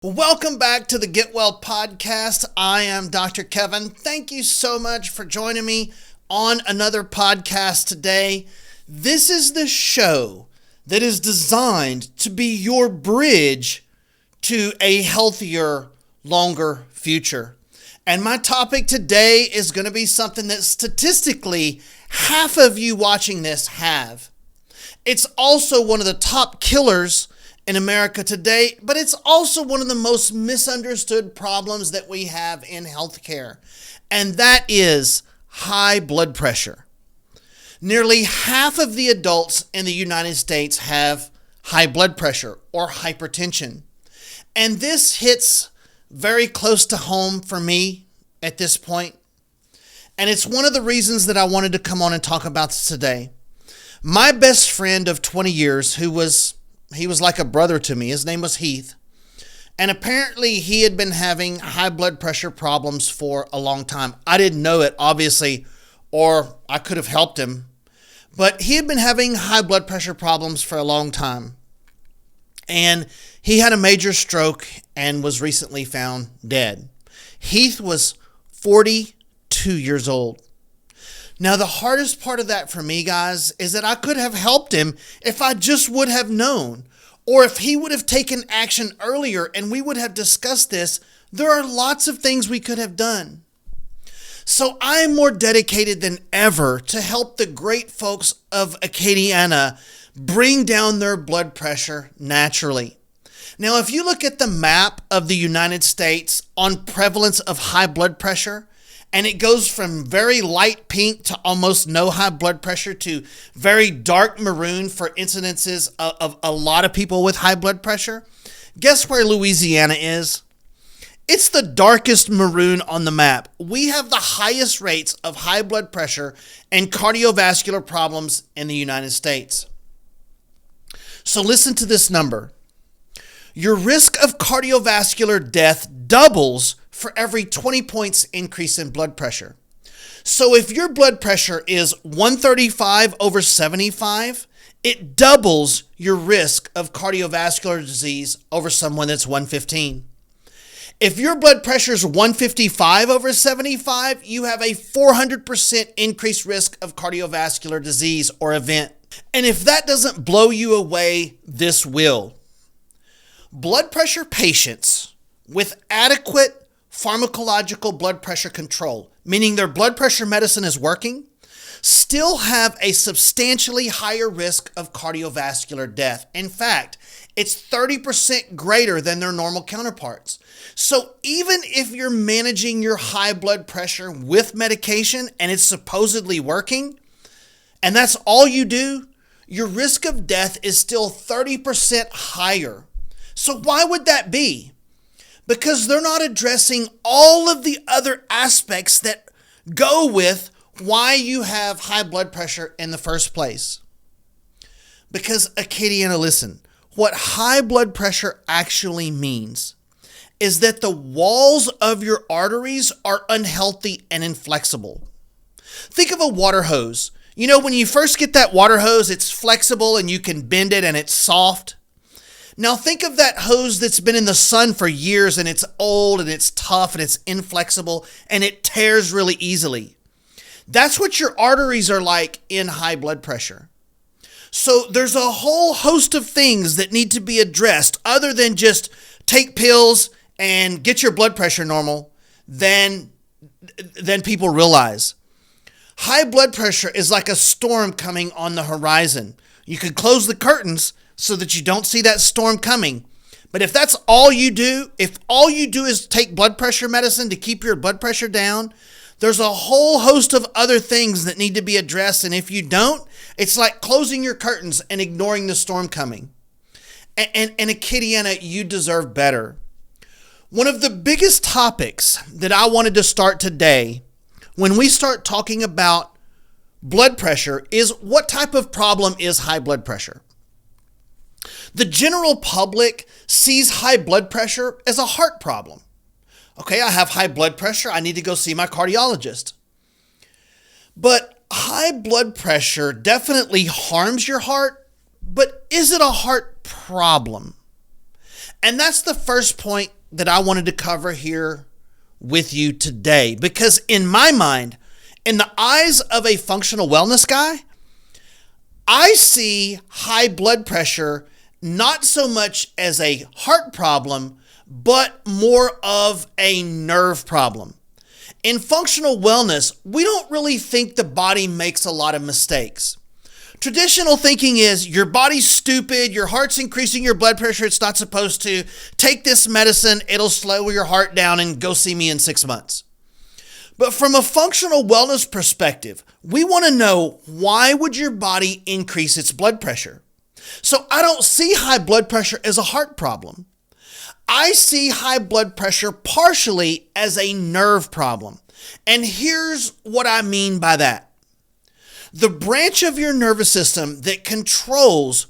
Welcome back to the Get Well podcast. I am Dr. Kevin. Thank you so much for joining me on another podcast today. This is the show that is designed to be your bridge to a healthier, longer future. And my topic today is going to be something that statistically half of you watching this have. It's also one of the top killers in America today, but it's also one of the most misunderstood problems that we have in healthcare, and that is high blood pressure. Nearly half of the adults in the United States have high blood pressure or hypertension, and this hits very close to home for me at this point, and it's one of the reasons that I wanted to come on and talk about this today. My best friend of 20 years, he was like a brother to me. His name was Heath. And apparently he had been having high blood pressure problems for a long time. I didn't know it, obviously, or I could have helped him. But he had been having high blood pressure problems for a long time. And he had a major stroke and was recently found dead. Heath was 42 years old. Now, the hardest part of that for me, guys, is that I could have helped him if I just would have known, or if he would have taken action earlier and we would have discussed this. There are lots of things we could have done. So I am more dedicated than ever to help the great folks of Acadiana bring down their blood pressure naturally. Now, if you look at the map of the United States on prevalence of high blood pressure, and it goes from very light pink to almost no high blood pressure to very dark maroon for incidences of a lot of people with high blood pressure. Guess where Louisiana is? It's the darkest maroon on the map. We have the highest rates of high blood pressure and cardiovascular problems in the United States. So listen to this number. Your risk of cardiovascular death doubles for every 20 points increase in blood pressure. So if your blood pressure is 135/75, it doubles your risk of cardiovascular disease over someone that's 115. If your blood pressure is 155/75, you have a 400% increased risk of cardiovascular disease or event. And if that doesn't blow you away, this will. Blood pressure patients with adequate pharmacological blood pressure control, meaning their blood pressure medicine is working, still have a substantially higher risk of cardiovascular death. In fact, it's 30% greater than their normal counterparts. So even if you're managing your high blood pressure with medication and it's supposedly working, and that's all you do, your risk of death is still 30% higher. So why would that be? Because they're not addressing all of the other aspects that go with why you have high blood pressure in the first place. Because Acadiana, listen, what high blood pressure actually means is that the walls of your arteries are unhealthy and inflexible. Think of a water hose. You know, when you first get that water hose, it's flexible and you can bend it and it's soft. Now think of that hose that's been in the sun for years and it's old and it's tough and it's inflexible and it tears really easily. That's what your arteries are like in high blood pressure. So there's a whole host of things that need to be addressed other than just take pills and get your blood pressure normal than people realize. High blood pressure is like a storm coming on the horizon. You could close the curtains so that you don't see that storm coming. But if that's all you do, if all you do is take blood pressure medicine to keep your blood pressure down, there's a whole host of other things that need to be addressed. And if you don't, it's like closing your curtains and ignoring the storm coming. And Acadiana, you deserve better. One of the biggest topics that I wanted to start today when we start talking about blood pressure is what type of problem is high blood pressure? The general public sees high blood pressure as a heart problem. Okay, I have high blood pressure. I need to go see my cardiologist. But high blood pressure definitely harms your heart, but is it a heart problem? And that's the first point that I wanted to cover here with you today, because in my mind, in the eyes of a functional wellness guy, I see high blood pressure not so much as a heart problem, but more of a nerve problem. In functional wellness, we don't really think the body makes a lot of mistakes. Traditional thinking is your body's stupid, your heart's increasing your blood pressure, it's not supposed to. Take this medicine, it'll slow your heart down, and go see me in 6 months. But from a functional wellness perspective, we want to know, why would your body increase its blood pressure? So I don't see high blood pressure as a heart problem. I see high blood pressure partially as a nerve problem. And here's what I mean by that. The branch of your nervous system that controls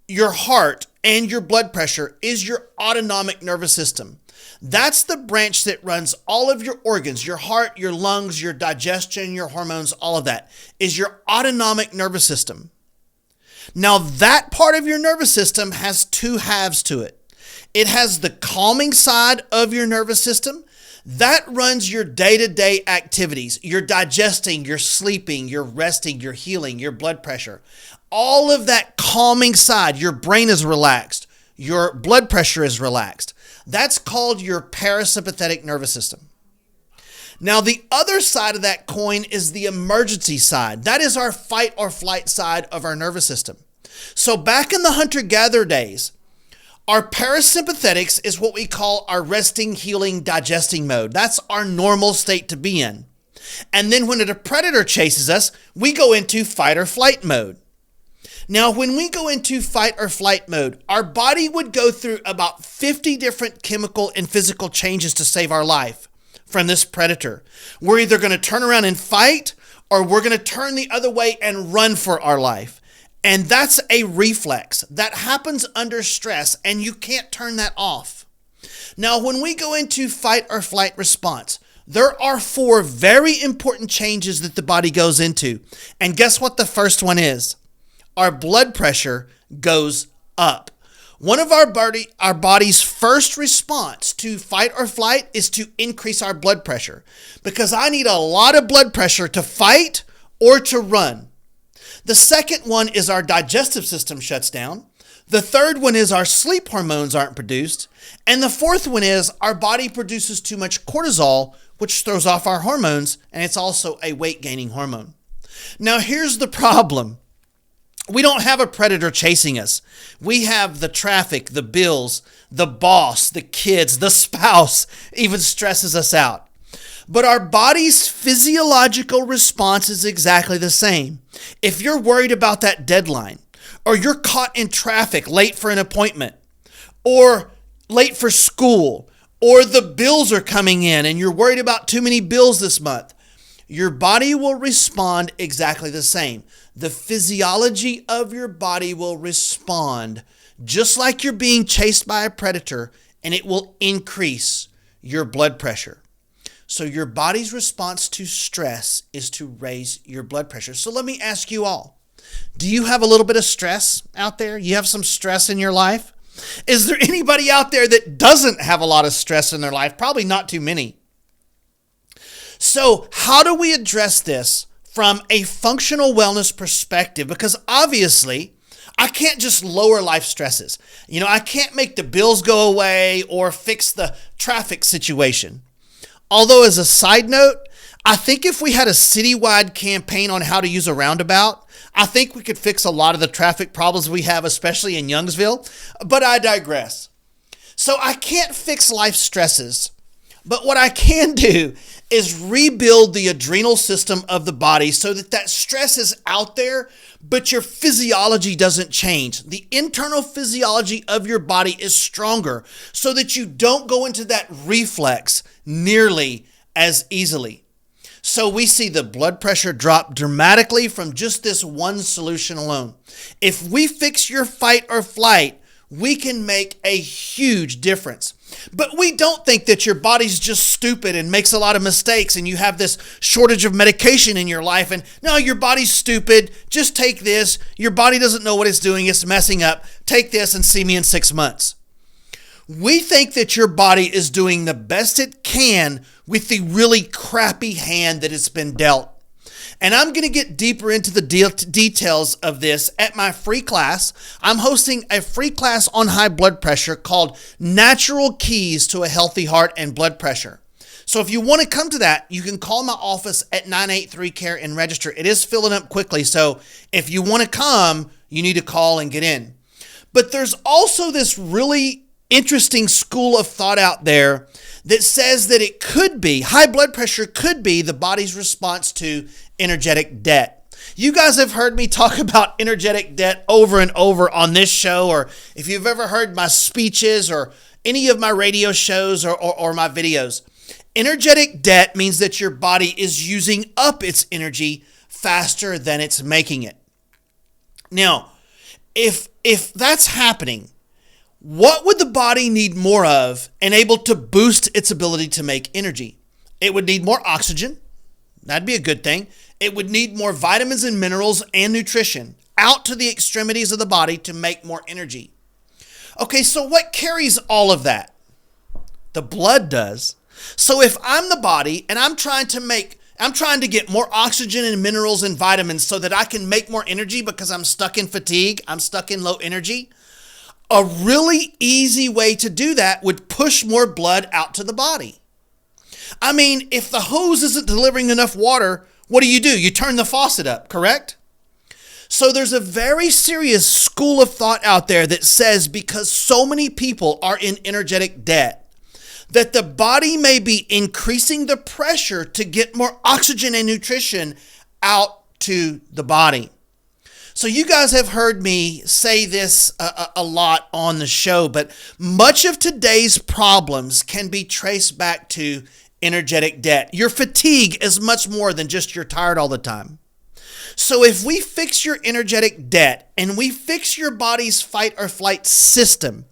your heart and your blood pressure is your autonomic nervous system. That's the branch that runs all of your organs, your heart, your lungs, your digestion, your hormones, all of that is your autonomic nervous system. Now, that part of your nervous system has two halves to it. It has the calming side of your nervous system. That runs your day-to-day activities. You're digesting, you're sleeping, you're resting, you're healing, your blood pressure. All of that calming side, your brain is relaxed, your blood pressure is relaxed. That's called your parasympathetic nervous system. Now, the other side of that coin is the emergency side. That is our fight or flight side of our nervous system. So back in the hunter-gatherer days, our parasympathetics is what we call our resting, healing, digesting mode. That's our normal state to be in. And then when a predator chases us, we go into fight or flight mode. Now, when we go into fight or flight mode, our body would go through about 50 different chemical and physical changes to save our life from this predator. We're either going to turn around and fight, or we're going to turn the other way and run for our life. And that's a reflex that happens under stress, and you can't turn that off. Now, when we go into fight or flight response, there are 4 very important changes that the body goes into. And guess what the first one is? Our blood pressure goes up. One of our body's first response to fight or flight is to increase our blood pressure, because I need a lot of blood pressure to fight or to run. The second one is our digestive system shuts down. The third one is our sleep hormones aren't produced. And the fourth one is our body produces too much cortisol, which throws off our hormones, and it's also a weight-gaining hormone. Now, here's the problem. We don't have a predator chasing us. We have the traffic, the bills, the boss, the kids, the spouse even stresses us out. But our body's physiological response is exactly the same. If you're worried about that deadline, or you're caught in traffic late for an appointment, or late for school, or the bills are coming in and you're worried about too many bills this month, your body will respond exactly the same. The physiology of your body will respond just like you're being chased by a predator, and it will increase your blood pressure. So your body's response to stress is to raise your blood pressure. So let me ask you all, do you have a little bit of stress out there? You have some stress in your life? Is there anybody out there that doesn't have a lot of stress in their life? Probably not too many. So how do we address this from a functional wellness perspective? Because obviously, I can't just lower life stresses. I can't make the bills go away or fix the traffic situation. Although, as a side note, I think if we had a citywide campaign on how to use a roundabout, I think we could fix a lot of the traffic problems we have, especially in Youngsville. But I digress. So I can't fix life stresses, but what I can do is rebuild the adrenal system of the body so that stress is out there, but your physiology doesn't change. The internal physiology of your body is stronger so that you don't go into that reflex nearly as easily. So we see the blood pressure drop dramatically from just this one solution alone. If we fix your fight or flight, we can make a huge difference. But we don't think that your body's just stupid and makes a lot of mistakes and you have this shortage of medication in your life and no, your body's stupid. Just take this. Your body doesn't know what it's doing. It's messing up. Take this and see me in 6 months. We think that your body is doing the best it can with the really crappy hand that it's been dealt. And I'm going to get deeper into the details of this at my free class. I'm hosting a free class on high blood pressure called Natural Keys to a Healthy Heart and Blood Pressure. So if you want to come to that, you can call my office at 983-CARE and register. It is filling up quickly, so if you want to come, you need to call and get in. But there's also this really interesting school of thought out there that says that it could be, high blood pressure could be the body's response to energetic debt. You guys have heard me talk about energetic debt over and over on this show, or if you've ever heard my speeches or any of my radio shows or my videos. Energetic debt means that your body is using up its energy faster than it's making it. Now, if that's happening, what would the body need more of and able to boost its ability to make energy? It would need more oxygen. That'd be a good thing. It would need more vitamins and minerals and nutrition out to the extremities of the body to make more energy. Okay, so what carries all of that? The blood does. So if I'm the body and I'm trying to get more oxygen and minerals and vitamins so that I can make more energy because I'm stuck in fatigue, I'm stuck in low energy, a really easy way to do that would push more blood out to the body. I mean, if the hose isn't delivering enough water, what do? You turn the faucet up, correct? So there's a very serious school of thought out there that says because so many people are in energetic debt, that the body may be increasing the pressure to get more oxygen and nutrition out to the body. So you guys have heard me say this a lot on the show, but much of today's problems can be traced back to energetic debt. Your fatigue is much more than just you're tired all the time. So if we fix your energetic debt and we fix your body's fight or flight system,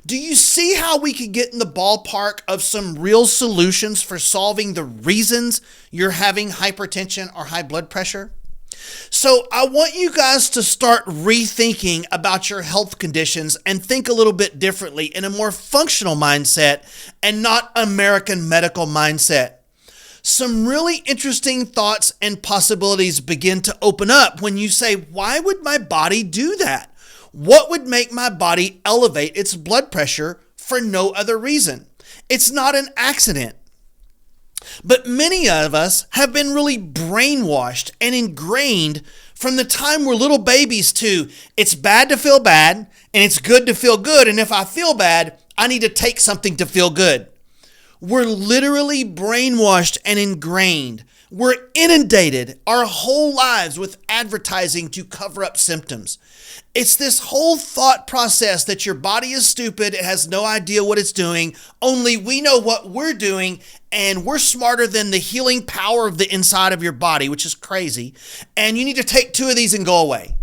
do you see how we could get in the ballpark of some real solutions for solving the reasons you're having hypertension or high blood pressure? So I want you guys to start rethinking about your health conditions and think a little bit differently in a more functional mindset and not American medical mindset. Some really interesting thoughts and possibilities begin to open up when you say, why would my body do that? What would make my body elevate its blood pressure for no other reason? It's not an accident. But many of us have been really brainwashed and ingrained from the time we're little babies to it's bad to feel bad and it's good to feel good. And if I feel bad, I need to take something to feel good. We're literally brainwashed and ingrained. We're inundated our whole lives with advertising to cover up symptoms. It's this whole thought process that your body is stupid, it has no idea what it's doing, only we know what we're doing, and we're smarter than the healing power of the inside of your body, which is crazy, and you need to take 2 of these and go away.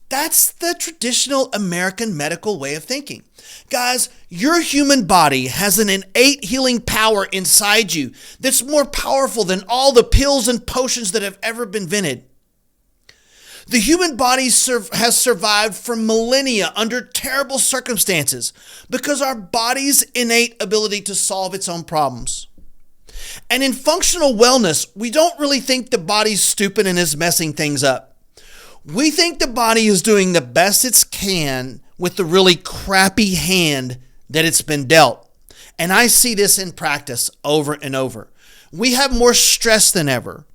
That's the traditional American medical way of thinking. Guys, your human body has an innate healing power inside you that's more powerful than all the pills and potions that have ever been invented. The human body has survived for millennia under terrible circumstances because our body's innate ability to solve its own problems. And in functional wellness, we don't really think the body's stupid and is messing things up. We think the body is doing the best it can with the really crappy hand that it's been dealt. And I see this in practice over and over. We have more stress than ever.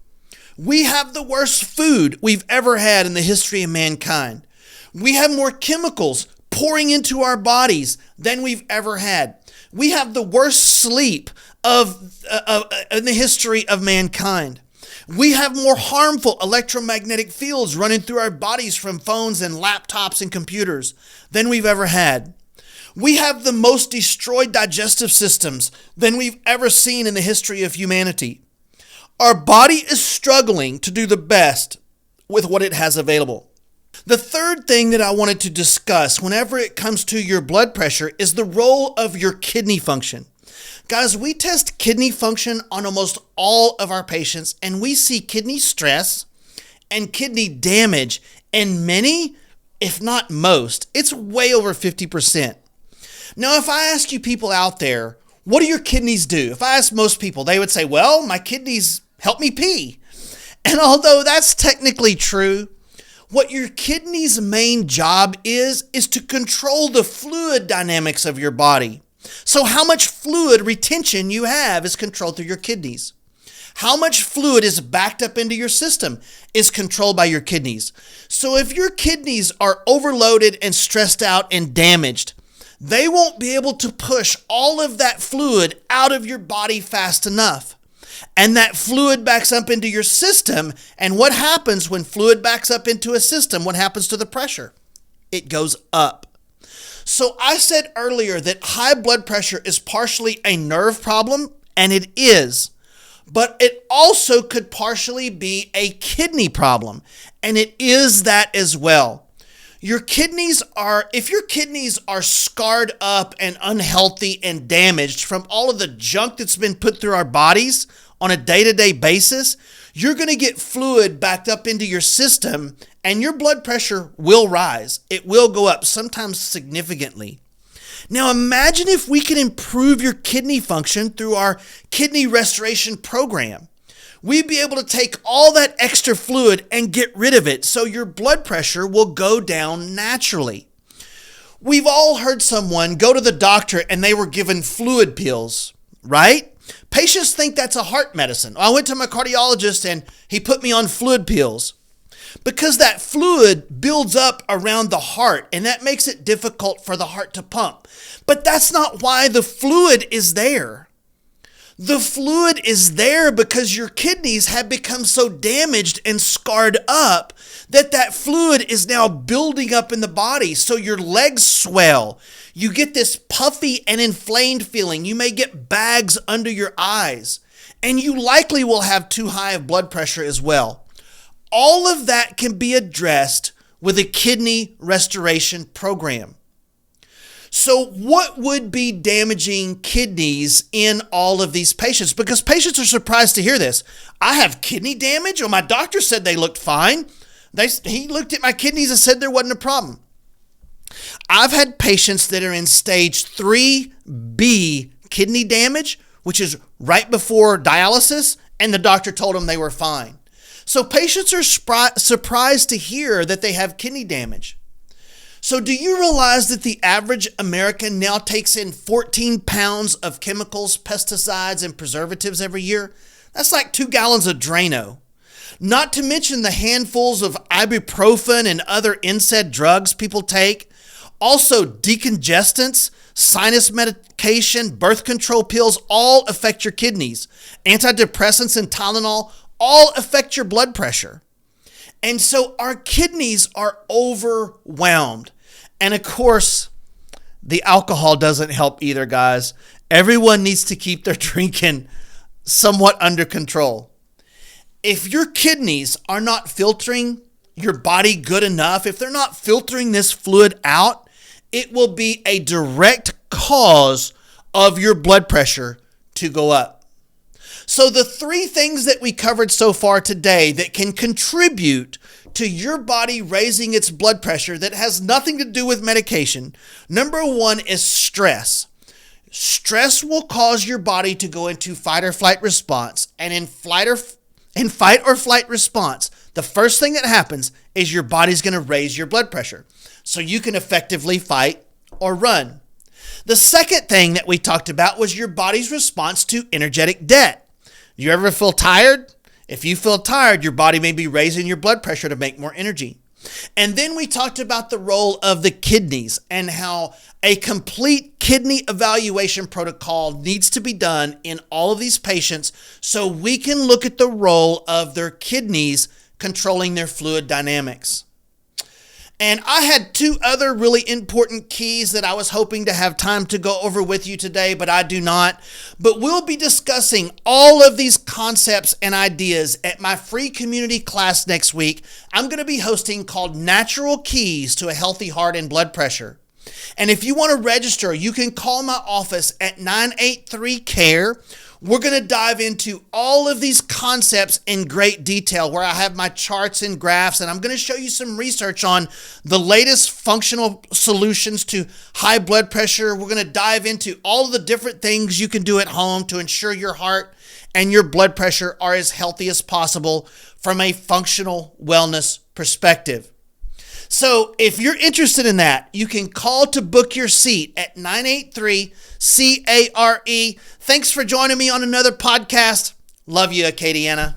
We have the worst food we've ever had in the history of mankind. We have more chemicals pouring into our bodies than we've ever had. We have the worst sleep in the history of mankind. We have more harmful electromagnetic fields running through our bodies from phones and laptops and computers than we've ever had. We have the most destroyed digestive systems than we've ever seen in the history of humanity. Our body is struggling to do the best with what it has available. The third thing that I wanted to discuss whenever it comes to your blood pressure is the role of your kidney function. Guys, we test kidney function on almost all of our patients, and we see kidney stress and kidney damage in many, if not most. It's way over 50%. Now, if I ask you people out there, what do your kidneys do? If I ask most people, they would say, well, my kidneys help me pee. And although that's technically true, what your kidney's main job is to control the fluid dynamics of your body. So how much fluid retention you have is controlled through your kidneys. How much fluid is backed up into your system is controlled by your kidneys. So if your kidneys are overloaded and stressed out and damaged, they won't be able to push all of that fluid out of your body fast enough. And that fluid backs up into your system. And what happens when fluid backs up into a system? What happens to the pressure? It goes up. So I said earlier that high blood pressure is partially a nerve problem, and it is. But it also could partially be a kidney problem, and it is that as well. If your kidneys are scarred up and unhealthy and damaged from all of the junk that's been put through our bodies on a day-to-day basis, you're going to get fluid backed up into your system, and your blood pressure will rise. It will go up, sometimes significantly. Now imagine if we can improve your kidney function through our kidney restoration program. We'd be able to take all that extra fluid and get rid of it so your blood pressure will go down naturally. We've all heard someone go to the doctor and they were given fluid pills, right? Patients think that's a heart medicine. I went to my cardiologist and he put me on fluid pills. Because that fluid builds up around the heart and that makes it difficult for the heart to pump. But that's not why the fluid is there. The fluid is there because your kidneys have become so damaged and scarred up that fluid is now building up in the body. So your legs swell. You get this puffy and inflamed feeling. You may get bags under your eyes. And you likely will have too high of blood pressure as well. All of that can be addressed with a kidney restoration program. So what would be damaging kidneys in all of these patients? Because patients are surprised to hear this. I have kidney damage? Well, my doctor said they looked fine. He looked at my kidneys and said there wasn't a problem. I've had patients that are in stage 3B kidney damage, which is right before dialysis, and the doctor told them they were fine. So patients are surprised to hear that they have kidney damage. So do you realize that the average American now takes in 14 pounds of chemicals, pesticides, and preservatives every year? That's like 2 gallons of Drano. Not to mention the handfuls of ibuprofen and other NSAID drugs people take. Also decongestants, sinus medication, birth control pills all affect your kidneys. Antidepressants and Tylenol all affect your blood pressure. And so our kidneys are overwhelmed. And of course, the alcohol doesn't help either, guys. Everyone needs to keep their drinking somewhat under control. If your kidneys are not filtering your body good enough, if they're not filtering this fluid out, it will be a direct cause of your blood pressure to go up. So the 3 things that we covered so far today that can contribute to your body raising its blood pressure that has nothing to do with medication. Number 1 is stress. Stress will cause your body to go into fight or flight response. And in fight or flight response, the first thing that happens is your body's going to raise your blood pressure so you can effectively fight or run. The second thing that we talked about was your body's response to energetic debt. You ever feel tired? If you feel tired, your body may be raising your blood pressure to make more energy. And then we talked about the role of the kidneys and how a complete kidney evaluation protocol needs to be done in all of these patients so we can look at the role of their kidneys controlling their fluid dynamics. And I had 2 other really important keys that I was hoping to have time to go over with you today, but I do not. But we'll be discussing all of these concepts and ideas at my free community class next week. I'm going to be hosting called Natural Keys to a Healthy Heart and Blood Pressure. And if you want to register, you can call my office at 983-CARE. We're going to dive into all of these concepts in great detail, where I have my charts and graphs, and I'm going to show you some research on the latest functional solutions to high blood pressure. We're going to dive into all of the different things you can do at home to ensure your heart and your blood pressure are as healthy as possible from a functional wellness perspective. So if you're interested in that, you can call to book your seat at 983-CARE. Thanks for joining me on another podcast. Love you, Acadiana.